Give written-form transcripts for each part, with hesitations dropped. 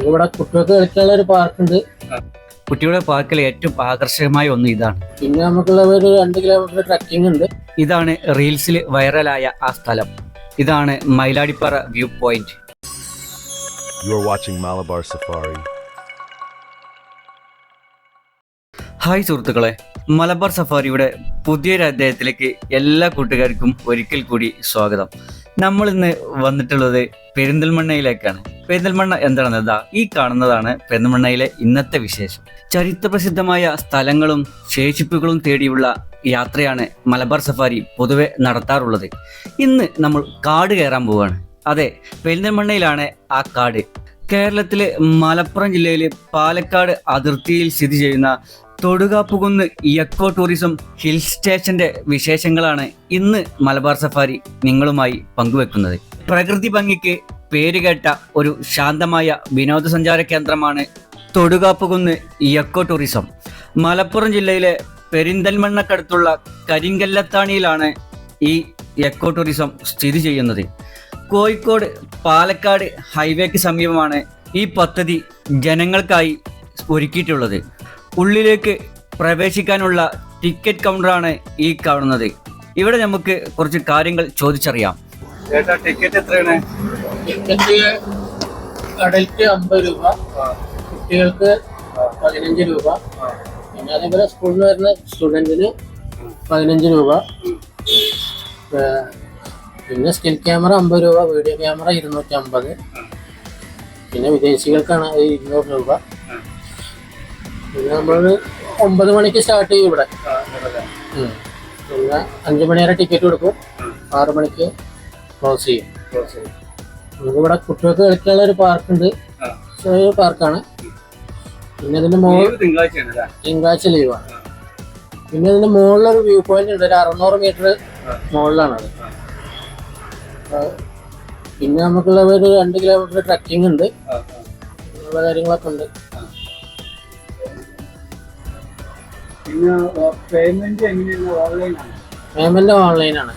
ഇവിടെ കുട്ടികൾക്ക് കളിക്കാനുള്ള ഒരു പാർക്കുണ്ട്. കുട്ടികളുടെ പാർക്കിൽ ഏറ്റവും ആകർഷകമായ ഒന്ന് ഇതാണ്. പിന്നെ നമുക്കുള്ള ഒരു 2 കിലോമീറ്റർ ട്രക്കിംഗ് ഉണ്ട്. ഇതാണ് റീൽസിൽ വൈറലായ ആ സ്ഥലം. ഇതാണ് Mayiladippara view point. You are watching Malabar Safari. Hi സുഹൃത്തുക്കളെ, മലബാർ സഫാരിയുടെ പുതിയൊരു അധ്യായത്തിലേക്ക് എല്ലാ കൂട്ടുകാർക്കും ഒരിക്കൽ കൂടി സ്വാഗതം. നമ്മൾ ഇന്ന് വന്നിട്ടുള്ളത് പെരിന്തൽമണ്ണയിലേക്കാണ്. പെരിന്തൽമണ്ണ എന്താണെന്ന് ഈ കാണുന്നതാണ് പെരിന്തൽമണ്ണയിലെ ഇന്നത്തെ വിശേഷം. ചരിത്രപ്രസിദ്ധമായ സ്ഥലങ്ങളും ശേഷിപ്പുകളും തേടിയുള്ള യാത്രയാണ് മലബാർ സഫാരി പൊതുവെ നടത്താറുള്ളത്. ഇന്ന് നമ്മൾ കാട് കയറാൻ പോവുകയാണ്. അതെ, പെരിന്തൽമണ്ണയിലാണ് ആ കാട്. കേരളത്തിലെ മലപ്പുറം ജില്ലയിലെ പാലക്കാട് അതിർത്തിയിൽ സ്ഥിതി ചെയ്യുന്ന തൊടുകാപ്പുകുന്ന് എക്കോ ടൂറിസം ഹിൽ സ്റ്റേഷന്റെ വിശേഷങ്ങളാണ് ഇന്ന് മലബാർ സഫാരി നിങ്ങളുമായി പങ്കുവെക്കുന്നത്. പ്രകൃതി ഭംഗിക്ക് പേരുകേട്ട ഒരു ശാന്തമായ വിനോദസഞ്ചാര കേന്ദ്രമാണ് തൊടുകാപ്പുകുന്ന് എക്കോ ടൂറിസം. മലപ്പുറം ജില്ലയിലെ പെരിന്തൽമണ്ണക്കടുത്തുള്ള കരിങ്കല്ലത്താണിയിലാണ് ഈ എക്കോ ടൂറിസം സ്ഥിതി ചെയ്യുന്നത്. കോഴിക്കോട് പാലക്കാട് ഹൈവേക്ക് സമീപമാണ് ഈ പദ്ധതി ജനങ്ങൾക്കായി ഒരുക്കിയിട്ടുള്ളത്. ഉള്ളിലേക്ക് പ്രവേശിക്കാനുള്ള ടിക്കറ്റ് കൗണ്ടറാണ് ഈ കാണുന്നത്. ഇവിടെ നമുക്ക് കുറച്ച് കാര്യങ്ങൾ ചോദിച്ചറിയാം. ടിക്കറ്റ് എത്രയാണ്? ടിക്കറ്റ് അഡൽറ്റ് 50 രൂപ, കുട്ടികൾക്ക് 15 രൂപ, പിന്നെ അതേപോലെ സ്കൂളിൽ നിന്ന് വരുന്ന സ്റ്റുഡൻറ്റിന് 15 രൂപ, പിന്നെ സ്റ്റിൽ ക്യാമറ 50 രൂപ, വീഡിയോ ക്യാമറ 250, പിന്നെ വിദേശികൾക്കാണ് 200 രൂപ. പിന്നെ നമ്മൾ 9 മണിക്ക് സ്റ്റാർട്ട് ചെയ്യും ഇവിടെ. പിന്നെ 5 മണി വരെ ടിക്കറ്റ് കൊടുക്കും, 6 മണിക്ക് ക്ലോസ് ചെയ്യും. നമുക്കിവിടെ കുട്ടികൾക്ക് കളിക്കാനുള്ള ഒരു പാർക്കുണ്ട്. ചെറിയ പാർക്കാണ്. പിന്നെ ഇതിന്റെ തിങ്കളാഴ്ച ലീവാണ്. പിന്നെ ഇതിന്റെ മുകളിലൊരു വ്യൂ പോയിന്റ് ഉണ്ട്, ഒരു 600 മീറ്റർ മുകളിലാണത്. പിന്നെ നമുക്കുള്ള ഒരു 2 കിലോമീറ്റർ ട്രക്കിംഗ് ഉണ്ട്. അങ്ങനെയുള്ള കാര്യങ്ങളൊക്കെ ഉണ്ട്. പേയ്മെന്റ് ഓൺലൈനാണ്.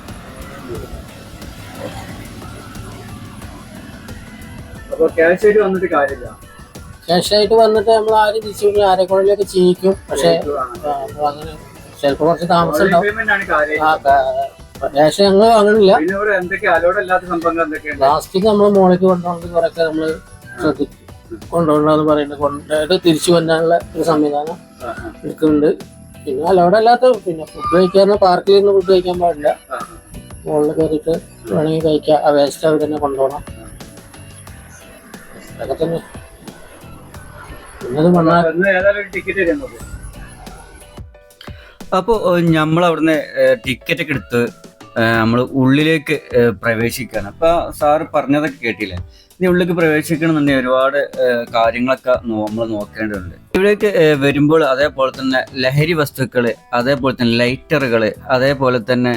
ക്യാഷ് ആയിട്ട് വന്നിട്ട് നമ്മൾ ആരും തിരിച്ചു ആരെക്കൊണ്ടിലൊക്കെ ചെയ്യിക്കും. പക്ഷെ അങ്ങനെ ചിലപ്പോൾ കുറച്ച് താമസം ഉണ്ടാവും. ക്യാഷ് ഞങ്ങൾ വാങ്ങണില്ല. ലാസ്റ്റിക്ക് നമ്മൾ മോളിക്ക് കൊണ്ടുപോകുന്നത് കുറെയൊക്കെ നമ്മൾ ശ്രദ്ധിക്കും. കൊണ്ടുപോകണമെന്ന് പറയുന്നത് കൊണ്ടുപോയിട്ട് തിരിച്ചു വരാനുള്ള ഒരു സംവിധാനം എടുക്കുന്നുണ്ട്. പിന്നെ അലൗഡ് അല്ലാത്ത പിന്നെ ഫുഡ് കഴിക്കാറുണ്ട്. പാർക്കിൽ നിന്ന് ഫുഡ് കഴിക്കാൻ പാടില്ല. മുകളിൽ കയറിയിട്ട് വേണമെങ്കിൽ കഴിക്കാം. ആ വേസ്റ്റ് അവർ തന്നെ കൊണ്ടുപോകണം. അതൊക്കെ തന്നെ. അപ്പോൾ നമ്മളവിടുന്ന് ടിക്കറ്റ് ഒക്കെ എടുത്ത് നമ്മൾ ഉള്ളിലേക്ക് പ്രവേശിക്കുകയാണ്. അപ്പോൾ സാറ് പറഞ്ഞതൊക്കെ കേട്ടില്ലേ? ഇനി ഉള്ളിലേക്ക് പ്രവേശിക്കണമെന്നുണ്ടെങ്കിൽ ഒരുപാട് കാര്യങ്ങളൊക്കെ നമ്മൾ നോക്കേണ്ടതുണ്ട്. ഇവിടേക്ക് വരുമ്പോൾ അതേപോലെ തന്നെ ലഹരി വസ്തുക്കൾ, അതേപോലെ തന്നെ ലൈറ്ററുകൾ, അതേപോലെ തന്നെ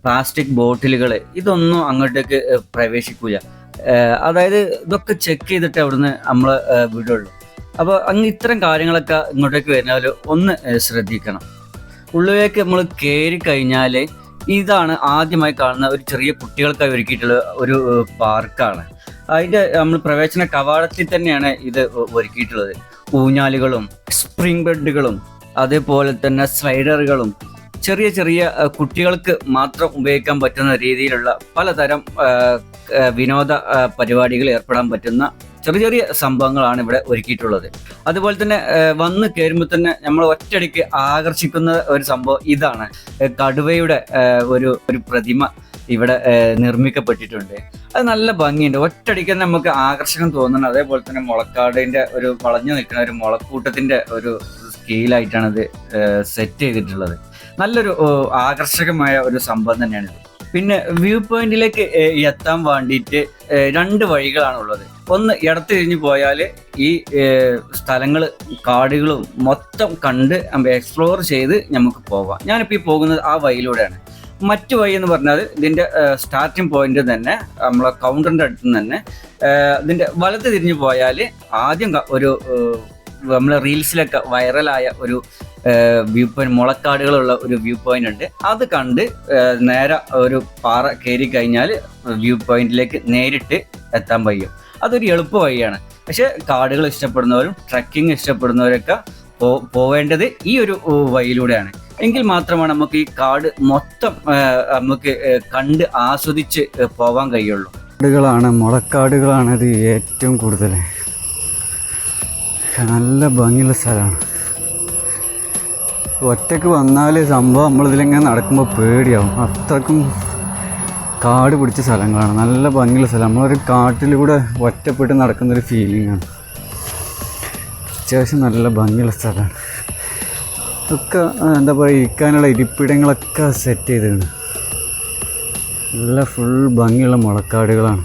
പ്ലാസ്റ്റിക് ബോട്ടിലുകൾ, ഇതൊന്നും അങ്ങോട്ടേക്ക് പ്രവേശിക്കില്ല. അതായത് ഇതൊക്കെ ചെക്ക് ചെയ്തിട്ട് അവിടുന്ന് നമ്മൾ വിടുള്ളൂ. അപ്പോൾ അങ്ങ് ഇത്തരം കാര്യങ്ങളൊക്കെ ഇങ്ങോട്ടേക്ക് വരുന്നവർ ഒന്ന് ശ്രദ്ധിക്കണം. ഉള്ളിലേക്ക് നമ്മൾ കയറി കഴിഞ്ഞാൽ ഇതാണ് ആദ്യമായി കാണുന്ന ഒരു ചെറിയ കുട്ടികൾക്കായി ഒരുക്കിയിട്ടുള്ള ഒരു പാർക്കാണ്. അതിൻ്റെ നമ്മൾ പ്രവേശന കവാടത്തിൽ തന്നെയാണ് ഇത് ഒരുക്കിയിട്ടുള്ളത്. ഊഞ്ഞാലുകളും സ്പ്രിംഗ് ബെഡുകളും അതേപോലെ തന്നെ സ്ലൈഡറുകളും ചെറിയ ചെറിയ കുട്ടികൾക്ക് മാത്രം ഉപയോഗിക്കാൻ പറ്റുന്ന രീതിയിലുള്ള പലതരം വിനോദ പരിപാടികൾ ഏർപ്പെടാൻ പറ്റുന്ന ചെറിയ ചെറിയ സംഭവങ്ങളാണ് ഇവിടെ ഒരുക്കിയിട്ടുള്ളത്. അതുപോലെ തന്നെ വന്ന് കയറുമ്പോൾ തന്നെ നമ്മൾ ഒറ്റയടിക്ക് ആകർഷിക്കുന്ന ഒരു സംഭവം ഇതാണ്. കടുവയുടെ ഒരു പ്രതിമ ഇവിടെ നിർമ്മിക്കപ്പെട്ടിട്ടുണ്ട്. അത് നല്ല ഭംഗിയുണ്ട്. ഒറ്റയടിക്ക് തന്നെ നമുക്ക് ആകർഷണം തോന്നുന്നത്. അതേപോലെ തന്നെ മുളക്കാടിൻ്റെ ഒരു വളഞ്ഞു നിൽക്കുന്ന ഒരു മുളക്കൂട്ടത്തിൻ്റെ ഒരു സ്കെയിലായിട്ടാണ് ഇത് സെറ്റ് ചെയ്തിട്ടുള്ളത്. നല്ലൊരു ആകർഷകമായ ഒരു സംഭവം തന്നെയാണിത്. പിന്നെ വ്യൂ പോയിന്റിലേക്ക് എത്താൻ വേണ്ടിയിട്ട് 2 വഴികളാണുള്ളത്. ഒന്ന് ഇടത്ത് തിരിഞ്ഞു പോയാൽ ഈ സ്ഥലങ്ങൾ കാടുകളും മൊത്തം കണ്ട് എക്സ്പ്ലോർ ചെയ്ത് നമുക്ക് പോവാം. ഞാനിപ്പോൾ ഈ പോകുന്നത് ആ വഴിയിലൂടെയാണ്. മറ്റു വഴി എന്ന് പറഞ്ഞാൽ ഇതിൻ്റെ സ്റ്റാർട്ടിങ് പോയിന്റ് തന്നെ നമ്മളെ കൗണ്ടറിൻ്റെ അടുത്ത് നിന്ന് തന്നെ ഇതിൻ്റെ വലത്ത് തിരിഞ്ഞു പോയാൽ ആദ്യം ഒരു നമ്മളെ റീൽസിലൊക്കെ വൈറലായ ഒരു വ്യൂ പോയിന്റ്, മുളക്കാടുകളുള്ള ഒരു വ്യൂ പോയിന്റ് ഉണ്ട്. അത് കണ്ട് നേരെ ഒരു പാറ കയറി കഴിഞ്ഞാൽ വ്യൂ പോയിന്റിലേക്ക് നേരിട്ട് എത്താൻ കഴിയും. അതൊരു എളുപ്പ വഴിയാണ്. പക്ഷെ കാടുകൾ ഇഷ്ടപ്പെടുന്നവരും ട്രക്കിംഗ് ഇഷ്ടപ്പെടുന്നവരൊക്കെ പോവേണ്ടത് ഈ ഒരു വഴിയിലൂടെയാണ്. എങ്കിൽ മാത്രമാണ് നമുക്ക് ഈ കാട് മൊത്തം നമുക്ക് കണ്ട് ആസ്വദിച്ച് പോവാൻ കഴിയുള്ളൂ. മുളക്കാടുകളാണ് ഇത് ഏറ്റവും കൂടുതൽ. നല്ല ഭംഗിയുള്ള സ്ഥലമാണ്. ഒറ്റക്ക് വന്നാൽ സംഭവം നമ്മളിതിലിങ്ങനെ നടക്കുമ്പോൾ പേടിയാവും. അത്രക്കും കാട് പിടിച്ച സ്ഥലങ്ങളാണ്. നല്ല ഭംഗിയുള്ള സ്ഥലം. നമ്മളൊരു കാട്ടിലൂടെ ഒറ്റപ്പെട്ട് നടക്കുന്നൊരു ഫീലിംഗാണ്. അത്യാവശ്യം നല്ല ഭംഗിയുള്ള സ്ഥലമാണ്. ഒക്കെ എന്താ പറയുക, ഇരിക്കാനുള്ള ഇരിപ്പിടങ്ങളൊക്കെ സെറ്റ് ചെയ്തിട്ടുണ്ട്. നല്ല ഫുൾ ഭംഗിയുള്ള മുളക്കാടുകളാണ്.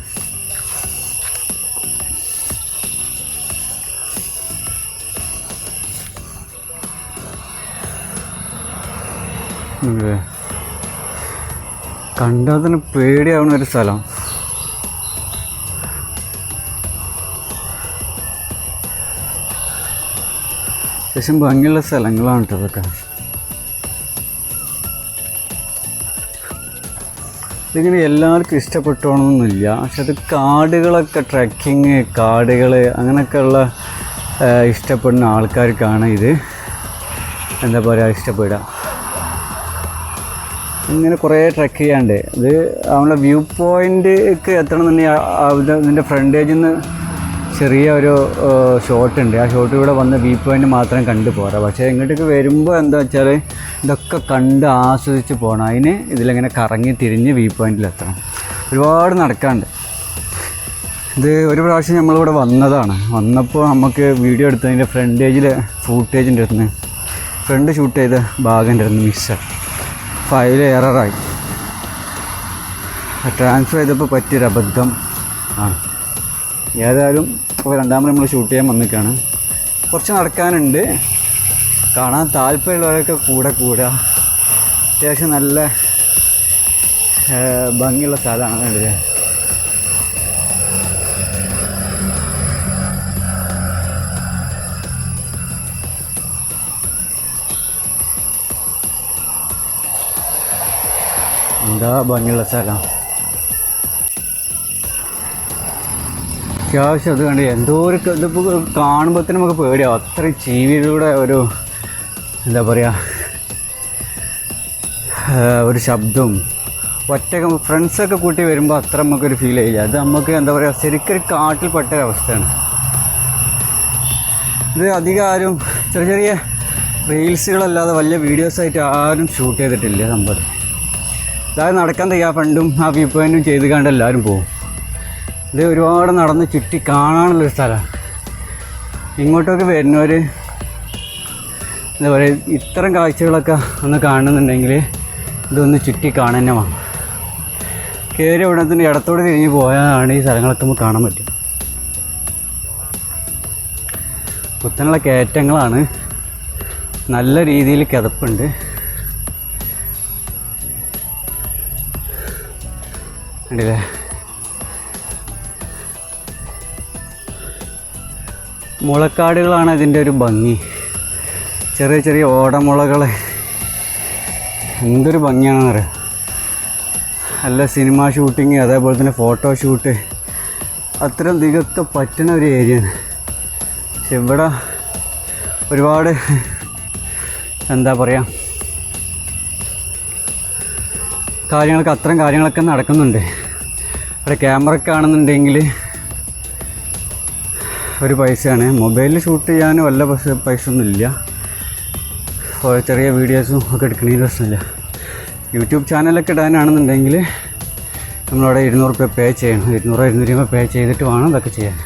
കണ്ടാൽ തന്നെ പേടിയാവുന്ന ഒരു സ്ഥലം. അത്യാവശ്യം ഭംഗിയുള്ള സ്ഥലങ്ങളാണ് കേട്ടോ ഇതൊക്കെ. ഇതിങ്ങനെ എല്ലാവർക്കും ഇഷ്ടപ്പെട്ടോണമെന്നൊന്നുമില്ല. പക്ഷെ അത് കാടുകളൊക്കെ, ട്രക്കിങ്, കാടുകൾ അങ്ങനെയൊക്കെയുള്ള ഇഷ്ടപ്പെടുന്ന ആൾക്കാർക്കാണ് ഇത് എന്താ പറയുക ഇഷ്ടപ്പെടുക. ഇങ്ങനെ കുറേ ട്രക്ക് ചെയ്യാണ്ട് ഇത് നമ്മളെ വ്യൂ പോയിൻ്റിലേക്ക് എത്തണമെന്നുണ്ടെങ്കിൽ ഇതിൻ്റെ ഫ്രണ്ടേജിൽ നിന്ന് ചെറിയ ഒരു ഷോട്ട് ഉണ്ട്. ആ ഷോട്ടിലൂടെ വന്ന് വ്യൂ പോയിൻ്റ് മാത്രം കണ്ടു പോരാ. പക്ഷേ ഇങ്ങോട്ടേക്ക് വരുമ്പോൾ എന്താ വെച്ചാൽ ഇതൊക്കെ കണ്ട് ആസ്വദിച്ച് പോകണം. അതിന് ഇതിലിങ്ങനെ കറങ്ങി തിരിഞ്ഞ് വ്യൂ പോയിൻ്റിലെത്തണം. ഒരുപാട് നടക്കാണ്ട്. ഇത് ഒരു പ്രാവശ്യം നമ്മളിവിടെ വന്നപ്പോൾ നമുക്ക് വീഡിയോ എടുത്തതിൻ്റെ ഫ്രണ്ടേജിൽ ഫൂട്ടേജിൻ്റെ അടുത്ത് ഫ്രണ്ട് ഷൂട്ട് ചെയ്ത ഭാഗം അടുത്ത് മിസ്സായി. ഫയൽ എററായി. ട്രാൻസ്ഫർ ചെയ്തപ്പോൾ പറ്റിയൊരു അബദ്ധം ആണ്. ഏതായാലും ഇപ്പോൾ രണ്ടാമത് നമ്മൾ ഷൂട്ട് ചെയ്യാൻ വന്നിരിക്കുകയാണ്. കുറച്ച് നടക്കാനുണ്ട്. കാണാൻ താല്പര്യമുള്ളവരൊക്കെ കൂടുക. അത്യാവശ്യം നല്ല ഭംഗിയുള്ള സ്ഥലമാണ്. കണ്ടില്ലേ? എന്താ ഭംഗിയുള്ള സ്ഥലം. അത്യാവശ്യം അത് കണ്ട് എന്തോ ഒരു ഇതിപ്പോൾ കാണുമ്പോൾ തന്നെ നമുക്ക് പേടിയാവും. അത്രയും ജീവികളുടെ ഒരു എന്താ പറയുക ഒരു ശബ്ദവും ഒറ്റക്ക് ഫ്രണ്ട്സൊക്കെ കൂട്ടി വരുമ്പോൾ അത്ര നമുക്കൊരു ഫീൽ ചെയ്യില്ല. അത് നമുക്ക് എന്താ പറയുക ശരിക്കൊരു കാട്ടിൽപ്പെട്ടൊരവസ്ഥയാണ്. ഇത് അധികം ആരും ചെറിയ റീൽസുകളല്ലാതെ വലിയ വീഡിയോസായിട്ട് ആരും ഷൂട്ട് ചെയ്തിട്ടില്ല സംഭവം. അതായത് നടക്കാൻ തയ്യാ ഫണ്ടും ആ വ്യൂ പോയിൻറ്റും ചെയ്ത് കണ്ട് എല്ലാവരും പോകും. ഇത് ഒരുപാട് നടന്ന് ചുറ്റി കാണാനുള്ളൊരു സ്ഥലമാണ്. ഇങ്ങോട്ടൊക്കെ വരുന്നവർ എന്താ പറയുക ഇത്തരം കാഴ്ചകളൊക്കെ ഒന്ന് കാണുന്നുണ്ടെങ്കിൽ ഇതൊന്ന് ചുറ്റി കാണാൻ തന്നെ വേണം. കയറി ഉടനത്തിന് ഇടത്തോട് തിരിഞ്ഞ് പോയാലാണ് ഈ സ്ഥലങ്ങളൊക്കെ നമുക്ക് കാണാൻ പറ്റും. കുത്തനുള്ള കയറ്റങ്ങളാണ്. നല്ല രീതിയിൽ കിതപ്പുണ്ട്. കണ്ടില്ലേ? മുളക്കാടുകളാണ് ഇതിൻ്റെ ഒരു ഭംഗി. ചെറിയ ചെറിയ ഓടമുളകൾ എന്തൊരു ഭംഗിയാണെന്ന് പറയാം. നല്ല സിനിമ ഷൂട്ടിങ്, അതേപോലെ തന്നെ ഫോട്ടോ ഷൂട്ട്, അത്തരം ഇതിനൊക്കെ പറ്റുന്ന ഒരു ഏരിയയാണ്. പക്ഷെ ഇവിടെ ഒരുപാട് എന്താ പറയുക അത്തരം കാര്യങ്ങളൊക്കെ നടക്കുന്നുണ്ട്. ഇവിടെ ക്യാമറ ആണെന്നുണ്ടെങ്കിൽ ഒരു പൈസയാണ്. മൊബൈലിൽ ഷൂട്ട് ചെയ്യാൻ വല്ല പൈസ ഒന്നുമില്ല. ചെറിയ വീഡിയോസും ഒക്കെ എടുക്കണതിന് പ്രശ്നമില്ല. യൂട്യൂബ് ചാനലൊക്കെ ഇടാനാണെന്നുണ്ടെങ്കിൽ നമ്മളവിടെ 200 രൂപ പേ ചെയ്യണം. 200-250 രൂപ പേ ചെയ്തിട്ട് വേണം ഇതൊക്കെ ചെയ്യാൻ.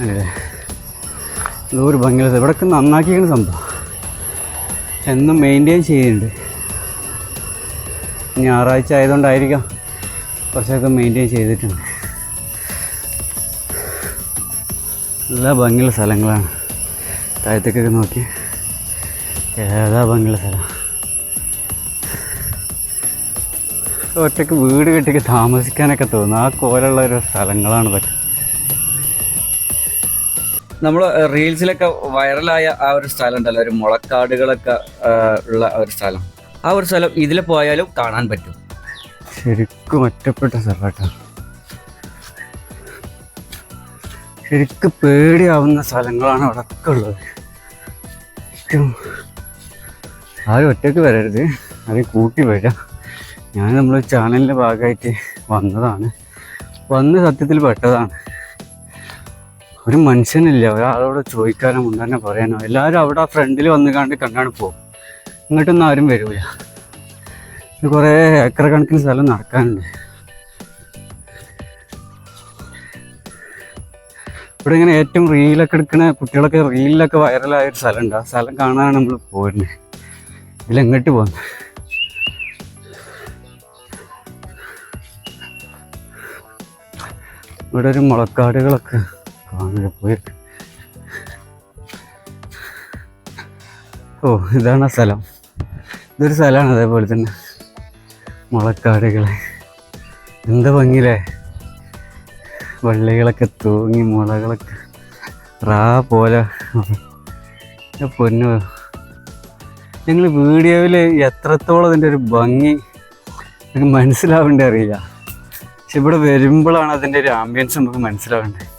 അല്ലേ? ഇതൊരു ഭംഗിയില്ല. ഇവിടെയൊക്കെ നന്നാക്കിയാണ് സംഭവം. എന്നും മെയിൻറ്റെയിൻ ചെയ്യുന്നുണ്ട്. ഞായറാഴ്ച ആയതുകൊണ്ടായിരിക്കാം കുറച്ചൊക്കെ മെയിൻറ്റെയിൻ ചെയ്തിട്ടുണ്ട്. നല്ല ഭംഗിയുള്ള സ്ഥലങ്ങളാണ്. താഴത്തേക്കൊക്കെ നോക്കി ഏതാ ഭംഗിയുള്ള സ്ഥലം. ഒറ്റയ്ക്ക് വീട് കെട്ടിക്ക് താമസിക്കാനൊക്കെ തോന്നും. ആ കോലുള്ള ഒരു സ്ഥലങ്ങളാണ് ഇതൊക്കെ. നമ്മൾ റീൽസിലൊക്കെ വൈറലായ ആ ഒരു സ്ഥലം ഉണ്ടല്ലോ, ഒരു മുളക്കാടുകളൊക്കെ ഉള്ള ഒരു സ്ഥലം. ആ ഒരു സ്ഥലം ഇതിൽ പോയാലും കാണാൻ പറ്റും. ശരിക്കും ഒറ്റപ്പെട്ട സ്ഥലമാട്ടോ. ശരിക്കും പേടിയാവുന്ന സ്ഥലങ്ങളാണ് അവിടെ ഒക്കെ ഉള്ളത്. ആരും ഒറ്റയ്ക്ക് വരരുത്, ആരും കൂട്ടി വരാം. ഞാൻ നമ്മൾ ചാനലിൻ്റെ ഭാഗമായിട്ട് വന്നതാണ്, വന്ന് സത്യത്തിൽ പെട്ടതാണ്. ഒരു മനുഷ്യനില്ല, ഒരാളോട് ചോദിക്കാനോ മുന്നേ പറയാനോ. എല്ലാവരും അവിടെ ഫ്രണ്ടിൽ വന്ന് കണ്ടാണ് പോകും. ഇങ്ങോട്ടൊന്നും ആരും വരില്ല. ഇത് കുറേ ഏക്കർ കണക്കിന് സ്ഥലം നടക്കാനുണ്ട്. ഇവിടെ ഇങ്ങനെ ഏറ്റവും റീലൊക്കെ എടുക്കണ കുട്ടികളൊക്കെ റീലിലൊക്കെ വൈറലായ ഒരു സ്ഥലമുണ്ട്. ആ സ്ഥലം കാണാനാണ് നമ്മൾ പോരുന്നത്. ഇതിലെങ്ങോട്ട് പോകുന്നത്? ഇവിടെ ഒരു മുളക്കാടുകളൊക്കെ കാണുക പോയിട്ട്. ഓ, ഇതാണ് ആ സ്ഥലം. ഇതൊരു സ്ഥലമാണ് അതേപോലെ തന്നെ മുളക്കാടുകൾ. എന്താ ഭംഗിയില്ലേ? വള്ളികളൊക്കെ തൂങ്ങി മുളകളൊക്കെ പോലെ. പൊന്നു, നിങ്ങൾ വീഡിയോയിൽ എത്രത്തോളം അതിൻ്റെ ഒരു ഭംഗി നമുക്ക് മനസ്സിലാവേണ്ടി അറിയില്ല. പക്ഷെ ഇവിടെ വരുമ്പോഴാണ് അതിൻ്റെ ഒരു ആംബിയൻസ് നമുക്ക് മനസ്സിലാവേണ്ടത്.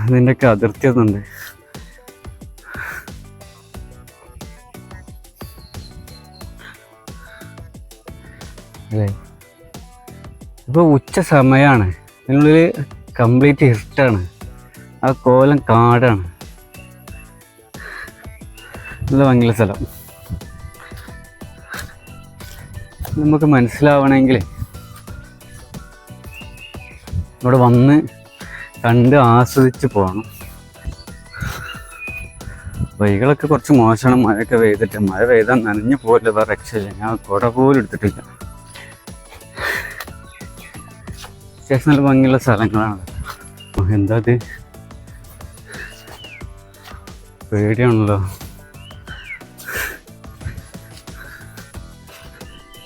ഇതിൻ്റെയൊക്കെ അതിർത്തി ഒന്നുണ്ട്. അല്ലേ, ഇപ്പോൾ ഉച്ച സമയമാണ്, ഇതിനുള്ളിൽ കംപ്ലീറ്റ് ഇരുട്ടാണ്. ആ കോലം കാടാണ്. നല്ല ഭംഗിയുള്ള സ്ഥലം. നമുക്ക് മനസ്സിലാവണമെങ്കിൽ ഇവിടെ വന്ന് കണ്ട് ആസ്വദിച്ച് പോകണം. വഴികളൊക്കെ കുറച്ച് മോശമാണ്. മഴയൊക്കെ പെയ്തിട്ട്, മഴ പെയ്താൽ നനഞ്ഞു പോകില്ല, വേറെ രക്ഷയില്ല. ഞാൻ കുട പോലും എടുത്തിട്ടില്ല. അത്യാവശ്യം നല്ല ഭംഗിയുള്ള സ്ഥലങ്ങളാണ്. എന്താ ഇത്? പേടിയാണല്ലോ.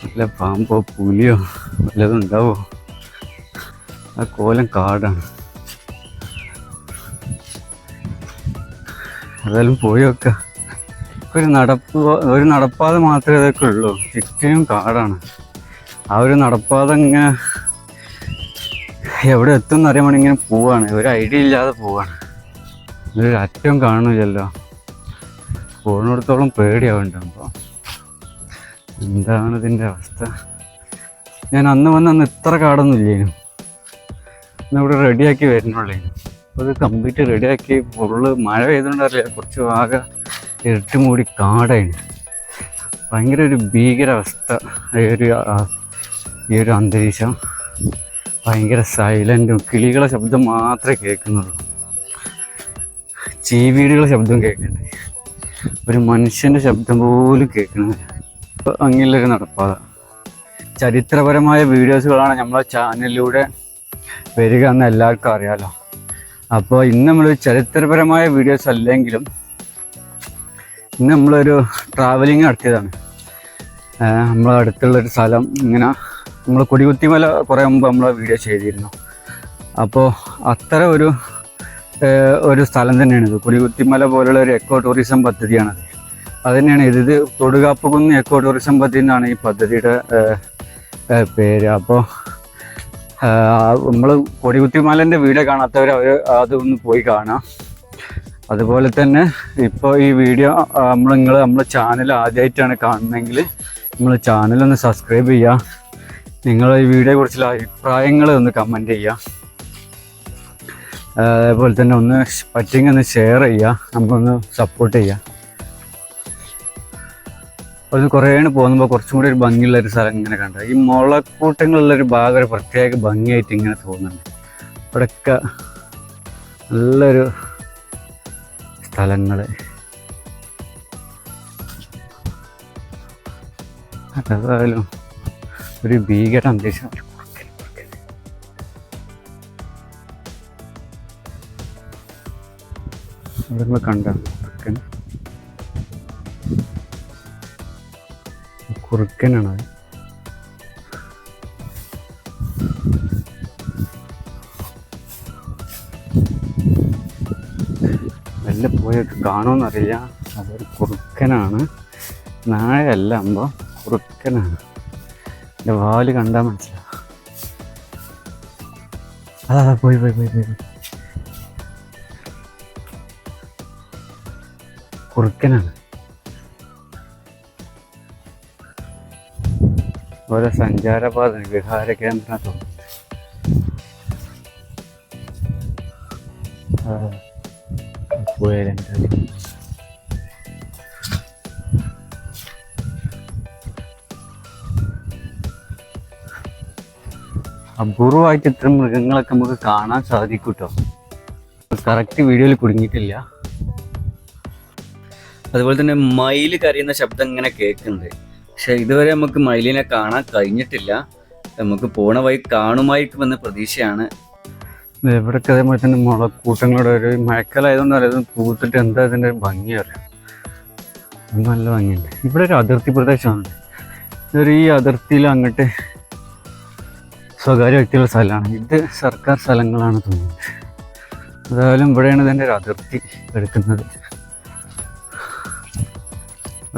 നല്ല പാമ്പോ പുലിയോ വല്ലതും ഉണ്ടാവോ? ആ കോലം കാടാണ്. അതെല്ലാം പോയി വെക്കാം. ഒരു നടപ്പാത മാത്രമേ ഇതൊക്കെ ഉള്ളൂ. ചുറ്റിനും കാടാണ്. ആ ഒരു നടപ്പാത ഇങ്ങനെ എവിടെ എത്തുമെന്ന് അറിയാൻ വേണ്ടി ഇങ്ങനെ പോവാണ്. ഒരു ഐഡിയ ഇല്ലാതെ പോവാണ്. ഒരു അറ്റവും കാണില്ലല്ലോ. പോകുന്നിടത്തോളം പേടിയാവുന്നുണ്ട്. അപ്പോൾ എന്താണ് ഇതിൻ്റെ അവസ്ഥ? ഞാൻ അന്ന് ഇത്ര കാടൊന്നും ഇല്ലേനു. ഇന്നിവിടെ റെഡിയാക്കി വരുന്നുള്ളേനു. അപ്പോൾ ഇത് കംപ്ലീറ്റ് റെഡിയാക്കി ഫുള്ള് മഴ പെയ്തുകൊണ്ടറിയില്ല, കുറച്ച് ആകെ ഇരുട്ട് മൂടി കാടായിരുന്നു. ഭയങ്കര ഒരു ഭീകരാവസ്ഥ. ഈ ഒരു അന്തരീക്ഷം ഭയങ്കര സൈലൻറ്റും. കിളികളെ ശബ്ദം മാത്രമേ കേൾക്കുന്നുള്ളൂ. ചീവീടുകളെ ശബ്ദം കേൾക്കുന്നുണ്ട്. ഒരു മനുഷ്യൻ്റെ ശബ്ദം പോലും കേൾക്കുന്നില്ല. അപ്പോൾ അങ്ങനെയുള്ളൊരു നടപ്പാത. ചരിത്രപരമായ വീഡിയോസുകളാണ് നമ്മളെ ചാനലിലൂടെ വരിക എന്ന് എല്ലാവർക്കും അറിയാമല്ലോ. അപ്പോൾ ഇന്ന് നമ്മൾ ചരിത്രപരമായ വീഡിയോസ് അല്ലെങ്കിലും ഇന്ന് നമ്മളൊരു ട്രാവലിംഗ് നടത്തിയതാണ്. നമ്മളെ അടുത്തുള്ളൊരു സ്ഥലം ഇങ്ങനെ നമ്മൾ കൊടികുത്തിമല കുറേ മുമ്പ് നമ്മൾ വീഡിയോ ചെയ്തിരുന്നു. അപ്പോൾ അത്ര ഒരു സ്ഥലം തന്നെയാണിത്. കൊടികുത്തിമല പോലുള്ള ഒരു എക്കോ ടൂറിസം പദ്ധതിയാണത്. അത് തന്നെയാണ് ഇത് തൊടുകാപ്പുകുന്ന് എക്കോ ടൂറിസം പദ്ധതി എന്നാണ് ഈ പദ്ധതിയുടെ പേര്. അപ്പോൾ നമ്മൾ കൊടികുത്തിമലേൻ്റെ വീഡിയോ കാണാത്തവർ അതൊന്ന് പോയി കാണാം. അതുപോലെ തന്നെ ഇപ്പോൾ ഈ വീഡിയോ നമ്മളെ ചാനൽ ആദ്യമായിട്ടാണ് കാണുന്നതെങ്കിൽ നമ്മൾ ചാനലൊന്ന് സബ്സ്ക്രൈബ് ചെയ്യുക. നിങ്ങൾ ഈ വീഡിയോയെക്കുറിച്ചുള്ള അഭിപ്രായങ്ങൾ ഒന്ന് കമൻറ്റ് ചെയ്യുക. അതേപോലെ തന്നെ പറ്റുമെങ്കിൽ ഒന്ന് ഷെയർ ചെയ്യുക. നമ്മളൊന്ന് സപ്പോർട്ട് ചെയ്യുക. അത് കുറേയാണ് പോകുമ്പോൾ കുറച്ചും കൂടി ഒരു ഭംഗിയുള്ളൊരു സ്ഥലം ഇങ്ങനെ കണ്ടത്. ഈ മുളക്കൂട്ടങ്ങളുള്ളൊരു ഭാഗം ഒരു പ്രത്യേക ഭംഗിയായിട്ട് ഇങ്ങനെ തോന്നുന്നുണ്ട്. ഇവിടെയൊക്കെ നല്ലൊരു സ്ഥലങ്ങൾ. അതായാലും ഒരു ഭീകര അന്തരീക്ഷം. ഇവിടെ നമ്മൾ കണ്ട കുറുക്കനാണ്. പോയി കാണുമെന്നറിയില്ല. അതൊരു കുറുക്കനാണ്, നായയല്ല അമ്പോ, കുറുക്കനാണ്. എൻ്റെ വാല് കണ്ടാൽ മനസ്സിലാവും. അതാ പോയി പോയി പോയി പോയി കുറുക്കനാണ്. ഓരോ സഞ്ചാരപാത വിഹാര കേന്ദ്രം തോന്നുന്നു. അപൂർവമായിട്ട് ഇത്തരം മൃഗങ്ങളൊക്കെ നമുക്ക് കാണാൻ സാധിക്കും കേട്ടോ. കറക്റ്റ് വീഡിയോയിൽ കുടുങ്ങിയിട്ടില്ല. അതുപോലെ തന്നെ മയിൽ കരയുന്ന ശബ്ദം ഇങ്ങനെ കേൾക്കുന്നുണ്ട്. പക്ഷെ ഇതുവരെ നമുക്ക് മയിലിനെ കാണാൻ കഴിഞ്ഞിട്ടില്ല. നമുക്ക് പോണ വഴി കാണുമായിരിക്കുമെന്ന പ്രതീക്ഷയാണ്. എവിടെയൊക്കെ അതേപോലെ തന്നെ മുളക്കൂട്ടങ്ങളുടെ ഒരു മഴക്കാലമായതുകൊണ്ട് അറിയാം പൂത്തിട്ട് എന്താ ഇതിൻ്റെ ഒരു ഭംഗി അറിയാം. നല്ല ഭംഗിയുണ്ട്. ഇവിടെ ഒരു അതിർത്തി പ്രദേശമാണ്. ഇതൊരു ഈ അതിർത്തിയിൽ അങ്ങോട്ട് സ്വകാര്യ വ്യക്തികളുടെ സ്ഥലമാണ്. ഇത് സർക്കാർ സ്ഥലങ്ങളാണ് തോന്നുന്നത്. ഏതായാലും ഇവിടെയാണ് ഇതിൻ്റെ ഒരു അതിർത്തി എടുക്കുന്നത്.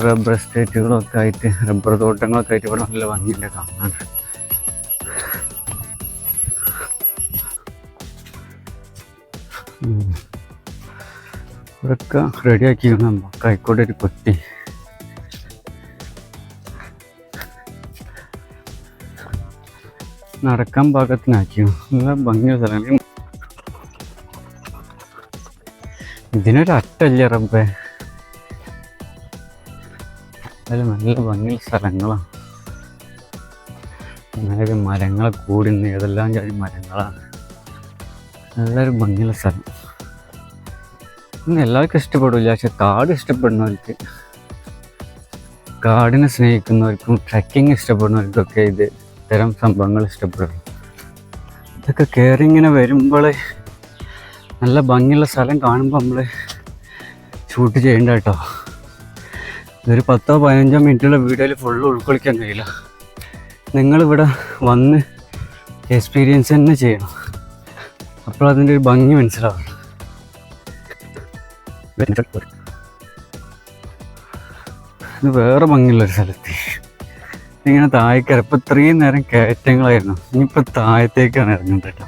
റബ്ബർ എസ്റ്റേറ്റുകളൊക്കെ ആയിട്ട്, റബ്ബർ തോട്ടങ്ങളൊക്കെ ആയിട്ട് ഇവിടെ നല്ല ഭംഗിയുണ്ട് കാണാൻ. ഇവിടെയൊക്കെ റെഡിയാക്കിയിരുന്നു കൈക്കോടെ ഒരു കൊത്തി. നടക്കാൻ പാകത്തിനാക്കിയോ. നല്ല ഭംഗിയുള്ള സ്ഥലങ്ങൾ. ഇതിനൊരു അറ്റല്ലേ റബ്ബേ. അതിൽ നല്ല ഭംഗിയുള്ള സ്ഥലങ്ങളാണ്. അങ്ങനെ മരങ്ങളെ കൂടി ഏതെല്ലാം ജാതി മരങ്ങളാണ്. നല്ലൊരു ഭംഗിയുള്ള സ്ഥലം. എല്ലാവർക്കും ഇഷ്ടപ്പെടില്ല, പക്ഷെ കാട് ഇഷ്ടപ്പെടുന്നവർക്ക്, കാടിനെ സ്നേഹിക്കുന്നവർക്കും ട്രക്കിങ് ഇഷ്ടപ്പെടുന്നവർക്കൊക്കെ ഇത് ഇത്തരം സംഭവങ്ങൾ ഇഷ്ടപ്പെടും. ഇതൊക്കെ കയറി ഇങ്ങനെ വരുമ്പോൾ നല്ല ഭംഗിയുള്ള സ്ഥലം കാണുമ്പോൾ നമ്മൾ ഷൂട്ട് ചെയ്യേണ്ട കേട്ടോ. ഇതൊരു 10-15 മിനിറ്റുള്ള വീഡിയോയിൽ ഫുള്ള് ഉൾക്കൊള്ളിക്കാൻ കഴിയില്ല. നിങ്ങളിവിടെ വന്ന് എക്സ്പീരിയൻസ് തന്നെ ചെയ്യണം. അപ്പോൾ അതിൻ്റെ ഒരു ഭംഗി മനസ്സിലാവും. ഇത് വേറെ ഭംഗിയുള്ളൊരു സ്ഥലത്ത് ഇങ്ങനെ താഴേക്ക് ഇപ്പം ഇത്രയും നേരം കയറ്റങ്ങളായിരുന്നു. ഇനിയിപ്പോൾ താഴത്തേക്കാണ് ഇറങ്ങുന്നത് കേട്ടോ.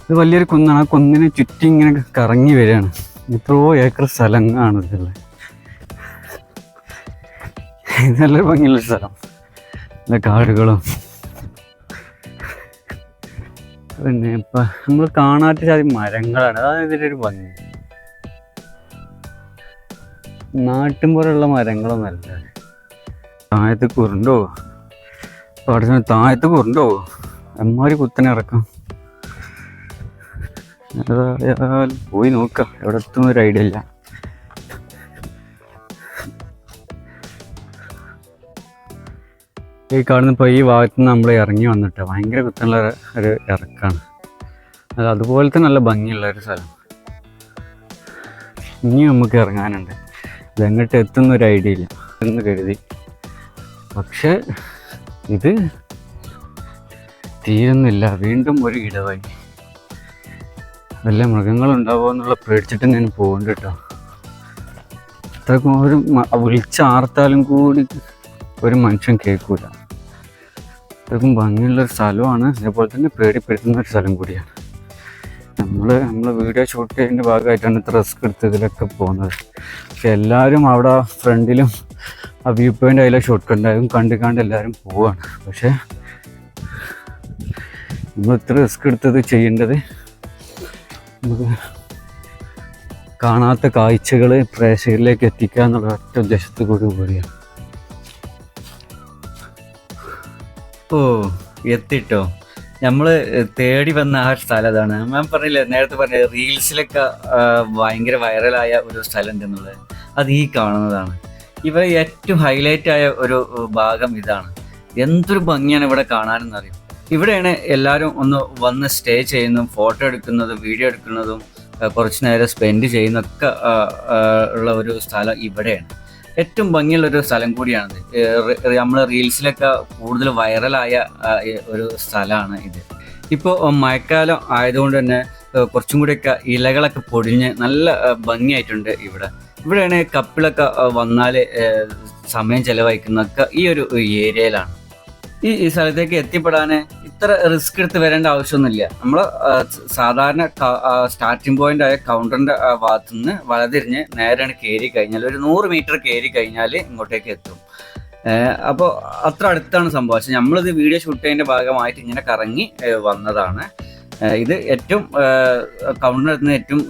ഇത് വലിയൊരു കുന്നാണ്. ആ കുന്നിനെ ചുറ്റി ഇങ്ങനെ കറങ്ങി വരികയാണ്. എത്രയോ ഏക്കർ സ്ഥലങ്ങളാണ് ഇതുള്ളത്. ഇത് നല്ലൊരു ഭംഗിയുള്ളൊരു സ്ഥലം. നല്ല കാടുകളും പിന്നെ ഇപ്പം നമ്മൾ കാണാത്ത ജാതി മരങ്ങളാണ്. അതാണ് ഇതിൻ്റെ ഒരു ഭംഗി. നാട്ടിൻപുറമുള്ള മരങ്ങളൊന്നല്ല. താഴത്ത് കുരുണ്ടോ അവിടെ താഴത്ത് കുരുണ്ടോ എമ്മാരി കുത്തനെ ഇറക്കാം. ഏതായാലും പോയി നോക്കാം. എവിടെ എത്തുന്നൊരു ഐഡിയ ഇല്ല. ഈ കാണുന്നപ്പോൾ ഈ ഭാഗത്ത് നിന്ന് നമ്മൾ ഇറങ്ങി വന്നിട്ട് ഭയങ്കര കുത്തുള്ള ഒരു ഇറക്കാണ്. അതുപോലത്തെ നല്ല ഭംഗിയുള്ള ഒരു സ്ഥലം. ഇനി നമുക്ക് ഇറങ്ങാനുണ്ട്. ഇതെങ്ങോട്ട് എത്തുന്നൊരു ഐഡിയ ഇല്ല എന്ന് കരുതി. പക്ഷേ ഇത് തീരുന്നില്ല. വീണ്ടും ഒരു ഇടവഴി. വല്ല മൃഗങ്ങളുണ്ടാവുമോ എന്നുള്ള പേടിച്ചിട്ട് ഞാൻ പോകുന്നുണ്ട് കേട്ടോ. അത്രക്കും ഒരു വിളിച്ചാർത്താലും കൂടി ഒരു മനുഷ്യൻ കേൾക്കൂല. അത്രക്കും ഭംഗിയുള്ളൊരു സ്ഥലമാണ്. അതേപോലെ തന്നെ പേടിപ്പെടുത്തുന്ന ഒരു സ്ഥലം കൂടിയാണ്. നമ്മൾ വീഡിയോ ഷൂട്ട് ചെയ്യുന്നതിൻ്റെ ഭാഗമായിട്ടാണ് ഇത്ര റിസ്ക് എടുത്ത് ഇതിലൊക്കെ പോകുന്നത്. പക്ഷെ എല്ലാവരും അവിടെ ഫ്രണ്ടിലും ആ വ്യൂ പോയിൻ്റ് അതിലെ ഷൂട്ട് ഉണ്ടായതും കണ്ട് എല്ലാവരും പോവാണ്. പക്ഷേ നമ്മൾ ഇത്ര റിസ്ക് എടുത്തത് ചെയ്യേണ്ടത് നമുക്ക് കാണാത്ത കാഴ്ചകൾ പ്രേക്ഷകരിലേക്ക് എത്തിക്കുക എന്നുള്ള ഒറ്റ ഉദ്ദേശത്തോടു കൂടിയാണ്. ഓ എത്തിട്ടോ. നമ്മൾ തേടി വന്ന ആ സ്ഥലം അതാണ്. ഞാൻ പറഞ്ഞില്ലേ, നേരത്തെ പറഞ്ഞ റീൽസിലൊക്കെ ഭയങ്കര വൈറലായ ഒരു സ്ഥലം ഉണ്ടെന്നുള്ളത്. അത് ഈ കാണുന്നതാണ്. ഇവിടെ ഏറ്റവും ഹൈലൈറ്റ് ആയ ഒരു ഭാഗം ഇതാണ്. എന്തൊരു ഭംഗിയാണ് ഇവിടെ കാണാനെന്നറിയും. ഇവിടെയാണ് എല്ലാവരും ഒന്ന് വന്ന് സ്റ്റേ ചെയ്യുന്നതും ഫോട്ടോ എടുക്കുന്നതും വീഡിയോ എടുക്കുന്നതും കുറച്ച് നേരം സ്പെൻഡ് ചെയ്യുന്നതൊക്കെ ഉള്ള ഒരു സ്ഥലം ഇവിടെയാണ്. ഏറ്റവും ഭംഗിയുള്ളൊരു സ്ഥലം കൂടിയാണിത്. നമ്മൾ റീൽസിലൊക്കെ കൂടുതൽ വൈറലായ ഒരു സ്ഥലമാണ് ഇത്. ഇപ്പോൾ മഴക്കാലം ആയതുകൊണ്ട് തന്നെ കുറച്ചും കൂടിയൊക്കെ ഇലകളൊക്കെ പൊടിഞ്ഞ് നല്ല ഭംഗിയായിട്ടുണ്ട് ഇവിടെയാണ് കപ്പിളൊക്കെ വന്നാൽ സമയം ചെലവഴിക്കുന്നതൊക്കെ ഈ ഒരു ഏരിയയിലാണ്. ഈ സ്ഥലത്തേക്ക് എത്തിപ്പെടാൻ ഇത്ര റിസ്ക് എടുത്ത് വരേണ്ട ആവശ്യമൊന്നുമില്ല. നമ്മൾ സാധാരണ സ്റ്റാർട്ടിംഗ് പോയിന്റ് ആയ കൗണ്ടറിന്റെ ഭാഗത്തു നിന്ന് വലതിരിഞ്ഞ് നേരെയാണ് കയറി കഴിഞ്ഞാൽ ഒരു 100 മീറ്റർ കയറി കഴിഞ്ഞാൽ ഇങ്ങോട്ടേക്ക് എത്തും. അപ്പോൾ അത്ര അടുത്താണ് സംഭവം. പക്ഷെ നമ്മളിത് വീഡിയോ ഷൂട്ട് ചെയ്യുന്നതിന്റെ ഭാഗമായിട്ട് ഇങ്ങനെ കറങ്ങി വന്നതാണ്. ഇത് ഏറ്റവും കൗണ്ടറിന് ഏറ്റവും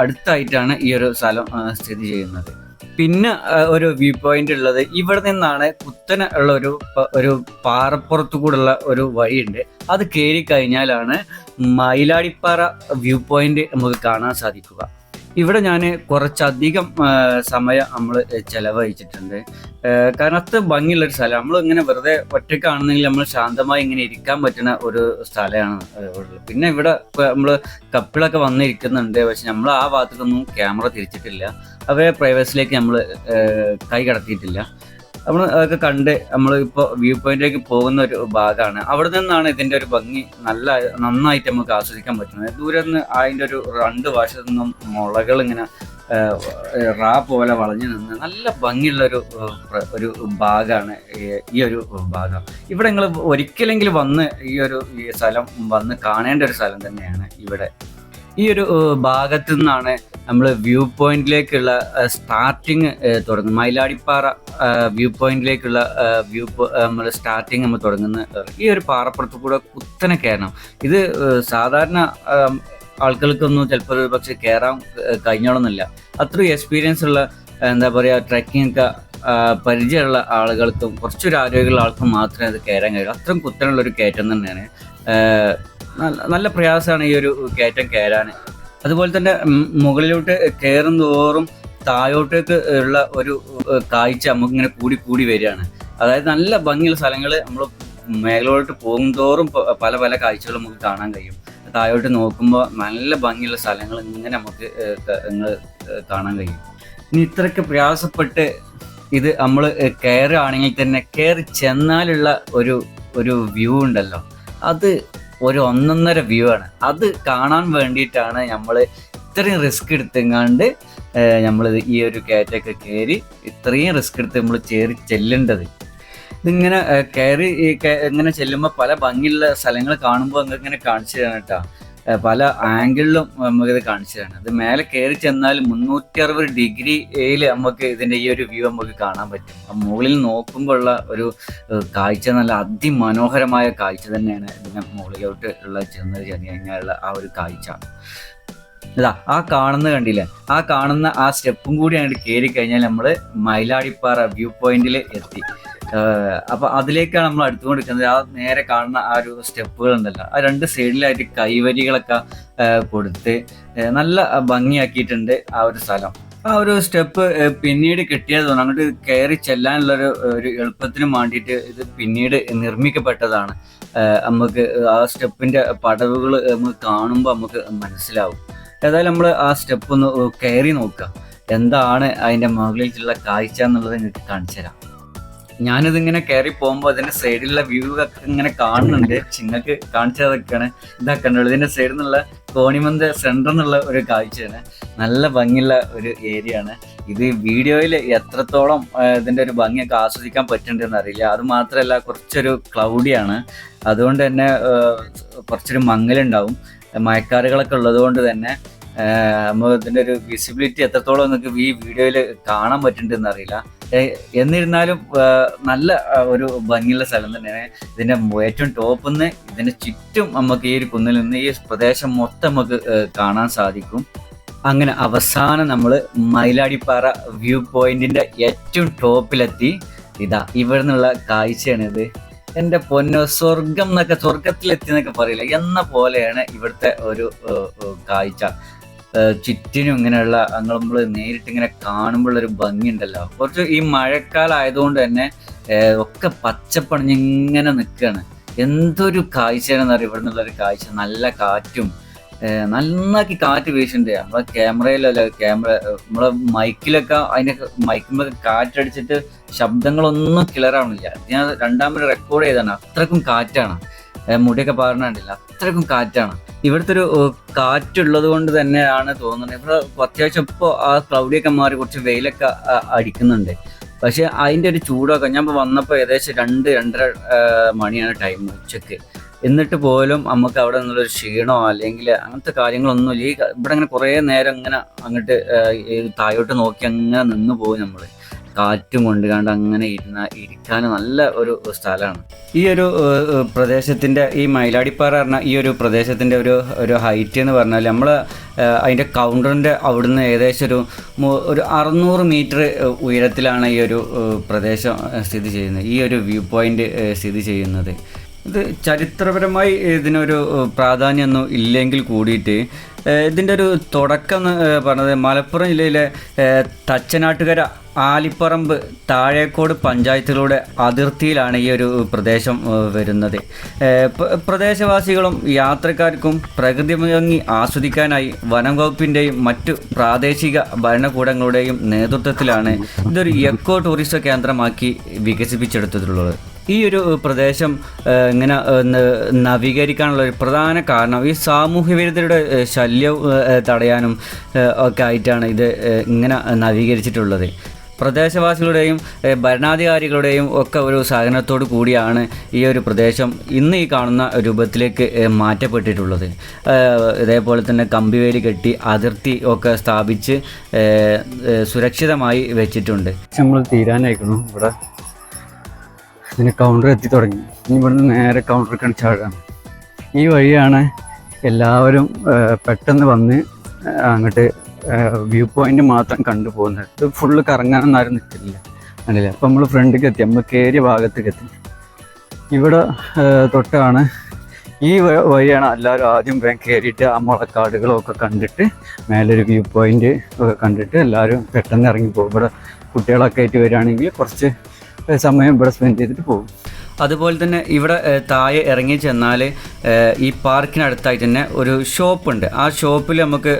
അടുത്തായിട്ടാണ് ഈ ഒരു സ്ഥലം സ്ഥിതി ചെയ്യുന്നത്. പിന്നെ ഒരു വ്യൂ പോയിന്റ് ഉള്ളത് ഇവിടെ നിന്നാണ് കുത്തനെ ഉള്ള ഒരു പാറപ്പുറത്തു കൂടെയുള്ള ഒരു വഴിയുണ്ട്. അത് കയറി കഴിഞ്ഞാലാണ് മയിലാടിപ്പാറ വ്യൂ പോയിന്റ് നമുക്ക് കാണാൻ സാധിക്കുക. ഇവിടെ ഞാൻ കുറച്ചധികം സമയം നമ്മൾ ചെലവഴിച്ചിട്ടുണ്ട്. കാരണം അത്ര ഭംഗിയുള്ളൊരു സ്ഥലം. നമ്മൾ ഇങ്ങനെ വെറുതെ ഒറ്റയ്ക്കാണെന്നെങ്കിൽ നമ്മൾ ശാന്തമായി ഇങ്ങനെ ഇരിക്കാൻ പറ്റുന്ന ഒരു സ്ഥലമാണ് ഉള്ളത്. പിന്നെ ഇവിടെ നമ്മൾ കപ്പിളൊക്കെ വന്നിരിക്കുന്നുണ്ട്. പക്ഷെ നമ്മൾ ആ ഭാഗത്തേക്കൊന്നും ക്യാമറ തിരിച്ചിട്ടില്ല. അവരെ പ്രൈവസിലേക്ക് നമ്മൾ കൈ കടത്തിയിട്ടില്ല. നമ്മൾ അതൊക്കെ കണ്ട് നമ്മൾ ഇപ്പോൾ വ്യൂ പോയിന്റിലേക്ക് പോകുന്ന ഒരു ഭാഗമാണ്. അവിടെ നിന്നാണ് ഇതിൻ്റെ ഒരു ഭംഗി നന്നായിട്ട് നമുക്ക് ആസ്വദിക്കാൻ പറ്റുന്നത്. ദൂരെ നിന്ന് അതിൻ്റെ ഒരു 2 വശത്തു നിന്നും മുളകൾ ഇങ്ങനെ റാ പോലെ വളഞ്ഞു നിന്ന് നല്ല ഭംഗിയുള്ളൊരു ഒരു ഭാഗമാണ് ഈ ഒരു ഭാഗം. ഇവിടെ നിങ്ങൾ ഒരിക്കലെങ്കിലും വന്ന് ഈ സ്ഥലം വന്ന് കാണേണ്ട ഒരു സ്ഥലം തന്നെയാണ് ഇവിടെ. ഈ ഒരു ഭാഗത്തു നിന്നാണ് നമ്മൾ വ്യൂ പോയിന്റിലേക്കുള്ള സ്റ്റാർട്ടിങ് തുടങ്ങുന്നത്. മയിലാടിപ്പാറ വ്യൂ പോയിന്റിലേക്കുള്ള നമ്മൾ സ്റ്റാർട്ടിങ് നമ്മൾ തുടങ്ങുന്നത് ഈ ഒരു പാറപ്പുറത്ത് കൂടെ കുത്തനെ കയറണം. ഇത് സാധാരണ ആൾക്കാർക്കൊന്നും ചിലപ്പോൾ പക്ഷെ കയറാൻ കഴിഞ്ഞോളന്നില്ല. അത്രയും എക്സ്പീരിയൻസ് ഉള്ള എന്താ പറയുക ട്രെക്കിംഗ് ഒക്കെ പരിചയമുള്ള ആളുകൾക്കും കുറച്ചൊരു ആരോഗ്യമുള്ള ആൾക്കും മാത്രമേ അത് കയറാൻ കഴിയുള്ളൂ. അത്രയും കുത്തനുള്ളൊരു കയറ്റം തന്നെയാണ്. നല്ല പ്രയാസമാണ് ഈ ഒരു കയറ്റം കയറാൻ. അതുപോലെ തന്നെ മുകളിലോട്ട് കയറും തോറും താഴോട്ടേക്ക് ഉള്ള ഒരു കാഴ്ച നമുക്കിങ്ങനെ കൂടി വരികയാണ്. അതായത് നല്ല ഭംഗിയുള്ള സ്ഥലങ്ങൾ നമ്മൾ മേഖലയിലോട്ട് പോകും തോറും പല പല കാഴ്ചകൾ നമുക്ക് കാണാൻ കഴിയും. താഴോട്ട് നോക്കുമ്പോൾ നല്ല ഭംഗിയുള്ള സ്ഥലങ്ങൾ ഇങ്ങനെ നമുക്ക് കാണാൻ കഴിയും. ഇനി ഇത്രയ്ക്ക് പ്രയാസപ്പെട്ട് ഇത് നമ്മൾ കയറുകയാണെങ്കിൽ തന്നെ കയറി ചെന്നാലുള്ള ഒരു വ്യൂ ഉണ്ടല്ലോ, അത് ഒരു 1.5 വ്യൂ ആണ്. അത് കാണാൻ വേണ്ടിയിട്ടാണ് നമ്മൾ ഇത്രയും റിസ്ക് എടുത്തെങ്ങാണ്ട് നമ്മളിത് ഈ ഒരു കയറ്റൊക്കെ കയറി ഇത്രയും റിസ്ക് എടുത്ത് നമ്മൾ ചെല്ലേണ്ടത്. ഇതിങ്ങനെ കയറി ഇങ്ങനെ ചെല്ലുമ്പോൾ പല ഭംഗിയുള്ള സ്ഥലങ്ങൾ കാണുമ്പോൾ ഇങ്ങനെ കാണിച്ചു തരാണ് കേട്ടോ. പല ആംഗിളിലും നമുക്കിത് കാണിച്ചു തരാണ്. അത് മേലെ കയറി ചെന്നാൽ 360 ഡിഗ്രിയിൽ നമുക്ക് ഇതിൻ്റെ ഈ ഒരു വ്യൂ നമുക്ക് കാണാൻ പറ്റും. മുകളിൽ നോക്കുമ്പോൾ ഉള്ള ഒരു കാഴ്ച നല്ല അതിമനോഹരമായ കാഴ്ച തന്നെയാണ്. ഇതിനെ മുകളിലോട്ട് ഉള്ള ചെന്ന് കഴിഞ്ഞാലുള്ള ആ ഒരു കാഴ്ച. ഇതാ ആ കാണുന്ന കണ്ടില്ലേ, ആ കാണുന്ന ആ സ്റ്റെപ്പും കൂടി അങ്ങോട്ട് കയറി കഴിഞ്ഞാൽ നമ്മൾ മയിലാടിപ്പാറ വ്യൂ പോയിന്റിൽ എത്തി. അപ്പൊ അതിലേക്കാണ് നമ്മൾ അടുത്തുകൊണ്ടിരിക്കുന്നത്. ആ നേരെ കാണുന്ന ആ ഒരു സ്റ്റെപ്പുകൾ ഉണ്ടല്ലോ, ആ 2 സൈഡിലായിട്ട് കൈവരികളൊക്കെ കൊടുത്ത് നല്ല ഭംഗിയാക്കിയിട്ടുണ്ട് ആ ഒരു സ്ഥലം. ആ ഒരു സ്റ്റെപ്പ് പിന്നീട് കിട്ടിയത് തോന്നുന്നു. അങ്ങോട്ട് കയറി ചെല്ലാനുള്ളൊരു എളുപ്പത്തിന് വേണ്ടിയിട്ട് ഇത് പിന്നീട് നിർമ്മിക്കപ്പെട്ടതാണ്. നമുക്ക് ആ സ്റ്റെപ്പിന്റെ പടവുകൾ നമുക്ക് കാണുമ്പോൾ നമുക്ക് മനസ്സിലാവും. ഏതായാലും നമ്മൾ ആ സ്റ്റെപ്പ് ഒന്ന് കയറി നോക്കുക, എന്താണ് അതിൻ്റെ മുകളിലുള്ള കാഴ്ച എന്നുള്ളത് നിങ്ങൾക്ക് കാണിച്ചു തരാം. ഞാനിതിങ്ങനെ കയറി പോകുമ്പോൾ അതിൻ്റെ സൈഡിലുള്ള വ്യൂ ഒക്കെ ഇങ്ങനെ കാണുന്നുണ്ട്. നിങ്ങൾക്ക് കാണിച്ചതൊക്കെയാണ് ഇതാക്കണ്ടുള്ളൂ. ഇതിൻ്റെ സൈഡിൽ നിന്നുള്ള കോണിമന്ത് സെൻറ്ററിൽ നിന്നുള്ള ഒരു കാഴ്ചയാണ്. നല്ല ഭംഗിയുള്ള ഒരു ഏരിയ ആണ്. ഇത് വീഡിയോയിൽ എത്രത്തോളം ഇതിൻ്റെ ഒരു ഭംഗിയൊക്കെ ആസ്വദിക്കാൻ പറ്റുന്നുണ്ടെന്ന് അറിയില്ല. അത് മാത്രമല്ല കുറച്ചൊരു ക്ലൗഡിയാണ്, അതുകൊണ്ട് തന്നെ കുറച്ചൊരു മങ്ങലുണ്ടാവും. മഴക്കാറുകളൊക്കെ ഉള്ളത് കൊണ്ട് തന്നെ നമ്മൾ ഇതിൻ്റെ ഒരു വിസിബിലിറ്റി എത്രത്തോളം നിങ്ങൾക്ക് ഈ വീഡിയോയിൽ കാണാൻ പറ്റുന്നുണ്ടെന്ന് അറിയില്ല. എന്നിരുന്നാലും നല്ല ഒരു ഭംഗിയുള്ള സ്ഥലം തന്നെയാണ്. ഇതിൻ്റെ ഏറ്റവും ടോപ്പിൽ നിന്ന് ഇതിൻ്റെ ചുറ്റും നമുക്ക് ഈ ഒരു കുന്നിൽ നിന്ന് ഈ പ്രദേശം മൊത്തം നമുക്ക് കാണാൻ സാധിക്കും. അങ്ങനെ അവസാനം നമ്മൾ മയിലാടിപ്പാറ വ്യൂ പോയിന്റിൻ്റെ ഏറ്റവും ടോപ്പിലെത്തി. ഇതാ ഇവിടെ നിന്നുള്ള കാഴ്ചയാണിത്. എൻ്റെ പൊന്നോ, സ്വർഗം എന്നൊക്കെ സ്വർഗത്തിലെത്തി എന്നൊക്കെ പറയില്ല എന്ന പോലെയാണ് ഇവിടുത്തെ ഒരു കാഴ്ച. ചുറ്റിനും ഇങ്ങനെയുള്ള നമ്മൾ നേരിട്ട് ഇങ്ങനെ കാണുമ്പോഴൊരു ഭംഗി ഉണ്ടല്ലോ. കുറച്ച് ഈ മഴക്കാലം ആയതുകൊണ്ട് തന്നെ ഒക്കെ പച്ചപ്പണിഞ്ഞ് ഇങ്ങനെ നിൽക്കുകയാണ്. എന്തൊരു കാഴ്ചയാണെന്ന് അറിയാം ഇവിടെ നിന്നുള്ളൊരു കാഴ്ച. നല്ല കാറ്റും നന്നാക്കി കാറ്റ് വീശുന്നുണ്ട്. നമ്മളെ ക്യാമറയിലല്ല, നമ്മളെ മൈക്കിലൊക്കെ അതിൻ്റെ മൈക്കിൽ കാറ്റടിച്ചിട്ട് ശബ്ദങ്ങളൊന്നും ക്ലിയർ ആവണില്ല. ഞാൻ 2ാമത് റെക്കോർഡ് ചെയ്താണ്, അത്രക്കും കാറ്റാണ്. മുടിയൊക്കെ പാറുന്നുണ്ടില്ല, അത്രയ്ക്കും കാറ്റാണ്. ഇവിടുത്തെ ഒരു കാറ്റുള്ളത് കൊണ്ട് തന്നെയാണ് തോന്നുന്നത്. ഇവിടെ അത്യാവശ്യം ഇപ്പോൾ ആ ക്ലൗഡിയൊക്കെ മാറി കുറച്ച് വെയിലൊക്കെ അടിക്കുന്നുണ്ട്. പക്ഷെ അതിൻ്റെ ഒരു ചൂടൊക്കെ ഞാൻ ഇപ്പോൾ വന്നപ്പോൾ ഏകദേശം 2-2:30 മണിയാണ് ടൈം ഉച്ചയ്ക്ക്. എന്നിട്ട് പോലും നമുക്ക് അവിടെ നിന്നുള്ളൊരു ക്ഷീണമോ അല്ലെങ്കിൽ അങ്ങനത്തെ കാര്യങ്ങളൊന്നുമില്ല. ഈ ഇവിടെ അങ്ങനെ കുറേ നേരം ഇങ്ങനെ അങ്ങോട്ട് താഴോട്ട് നോക്കി അങ്ങനെ നിന്ന് പോകും നമ്മൾ, കാറ്റും കൊണ്ട് കണ്ട് അങ്ങനെ ഇരിക്കാൻ നല്ല ഒരു സ്ഥലമാണ്. ഈ ഒരു പ്രദേശത്തിൻ്റെ ഈ മയിലാടിപ്പാറ പറഞ്ഞ ഈ ഒരു പ്രദേശത്തിൻ്റെ ഒരു ഹൈറ്റ് എന്ന് പറഞ്ഞാൽ നമ്മൾ അതിൻ്റെ കൗണ്ടറിൻ്റെ അവിടുന്ന് ഏകദേശം ഒരു 600 മീറ്റർ ഉയരത്തിലാണ് ഈ ഒരു പ്രദേശം സ്ഥിതി ചെയ്യുന്നത്, ഈ ഒരു വ്യൂ പോയിൻ്റ് സ്ഥിതി ചെയ്യുന്നത്. ഇത് ചരിത്രപരമായി ഇതിനൊരു പ്രാധാന്യമൊന്നും ഇല്ലെങ്കിൽ കൂടിയിട്ട് ഇതിൻ്റെ ഒരു തുടക്കം എന്ന് പറഞ്ഞത് മലപ്പുറം ജില്ലയിലെ തച്ചനാട്ടുകര ആലിപ്പറമ്പ് താഴേക്കോട് പഞ്ചായത്തുകളുടെ അതിർത്തിയിലാണ് ഈ ഒരു പ്രദേശം വരുന്നത്. പ്രദേശവാസികളും യാത്രക്കാർക്കും പ്രകൃതി ഭംഗി ആസ്വദിക്കാനായി വനം വകുപ്പിൻ്റെയും മറ്റു പ്രാദേശിക ഭരണകൂടങ്ങളുടെയും നേതൃത്വത്തിലാണ് ഇതൊരു എക്കോ ടൂറിസ്റ്റ് കേന്ദ്രമാക്കി വികസിപ്പിച്ചെടുത്തിട്ടുള്ളത്. ഈ ഒരു പ്രദേശം ഇങ്ങനെ നവീകരിക്കാനുള്ള ഒരു പ്രധാന കാരണം ഈ സാമൂഹ്യ വിരുദ്ധരുടെ ശല്യം തടയാനും ഒക്കെ ആയിട്ടാണ് ഇത് ഇങ്ങനെ നവീകരിച്ചിട്ടുള്ളത്. പ്രദേശവാസികളുടെയും ഭരണാധികാരികളുടെയും ഒക്കെ ഒരു സഹകരണത്തോടു കൂടിയാണ് ഈ ഒരു പ്രദേശം ഇന്ന് ഈ കാണുന്ന രൂപത്തിലേക്ക് മാറ്റപ്പെട്ടിട്ടുള്ളത്. ഇതേപോലെ തന്നെ കമ്പിവേലി കെട്ടി അതിർത്തി ഒക്കെ സ്ഥാപിച്ച് സുരക്ഷിതമായി വെച്ചിട്ടുണ്ട്. നമ്മൾ തീരാനായിരിക്കണം. ഇവിടെ ഇതിന് കൗണ്ടർ എത്തി തുടങ്ങി. ഇനി ഇവിടുന്ന് നേരെ കൗണ്ടറിൽ ചാടാണ്. ഈ വഴിയാണ് എല്ലാവരും പെട്ടെന്ന് വന്ന് അങ്ങോട്ട് വ്യൂ പോയിന്റ് മാത്രം കണ്ടു പോകുന്നത്. ഇത് ഫുള്ള് കറങ്ങാനൊന്നും ആരും നിൽക്കില്ല, കണ്ടില്ലേ? അപ്പം നമ്മൾ ഫ്രണ്ടിലേക്ക് എത്തി, നമ്മൾ കയറിയ ഭാഗത്തേക്ക് എത്തി. ഇവിടെ തൊട്ടാണ് ഈ വഴിയാണ് എല്ലാവരും ആദ്യം വേഗം കയറിയിട്ട് ആ മുളക്കാടുകളൊക്കെ കണ്ടിട്ട് മേലൊരു വ്യൂ പോയിന്റ് ഒക്കെ കണ്ടിട്ട് എല്ലാവരും പെട്ടെന്ന് ഇറങ്ങിപ്പോകും. ഇവിടെ കുട്ടികളൊക്കെ ആയിട്ട് വരികയാണെങ്കിൽ കുറച്ച് സമയം ഇവിടെ സ്പെൻഡ് ചെയ്തിട്ട് പോകും. അതുപോലെ തന്നെ ഇവിടെ താഴെ ഇറങ്ങി ചെന്നാൽ ഈ പാർക്കിനടുത്തായിട്ട് തന്നെ ഒരു ഷോപ്പുണ്ട്. ആ ഷോപ്പിൽ നമുക്ക്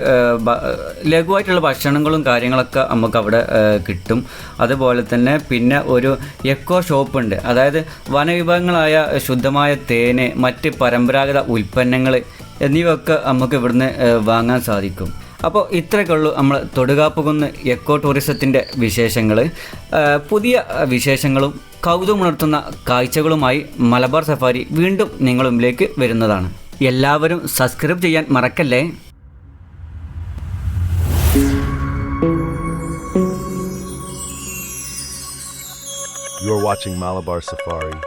ലഘുവായിട്ടുള്ള ഭക്ഷണങ്ങളും കാര്യങ്ങളൊക്കെ നമുക്ക് അവിടെ കിട്ടും. അതുപോലെ തന്നെ പിന്നെ ഒരു എക്കോ ഷോപ്പുണ്ട്. അതായത് വനവിഭവങ്ങളായ ശുദ്ധമായ തേന്, മറ്റ് പരമ്പരാഗത ഉൽപ്പന്നങ്ങൾ എന്നിവയൊക്കെ നമുക്ക് ഇവിടുന്ന് വാങ്ങാൻ സാധിക്കും. അപ്പോൾ ഇത്രയൊക്കെ ഉള്ളൂ നമ്മൾ തൊടുകാപ്പുകുന്ന് എക്കോ ടൂറിസത്തിൻ്റെ വിശേഷങ്ങൾ. പുതിയ വിശേഷങ്ങളും കൗതുകമുണർത്തുന്ന കാഴ്ചകളുമായി മലബാർ സഫാരി വീണ്ടും നിങ്ങളുടെ മുമ്പിലേക്ക് വരുന്നതാണ്. എല്ലാവരും സബ്സ്ക്രൈബ് ചെയ്യാൻ മറക്കല്ലേ. You are watching Malabar Safari.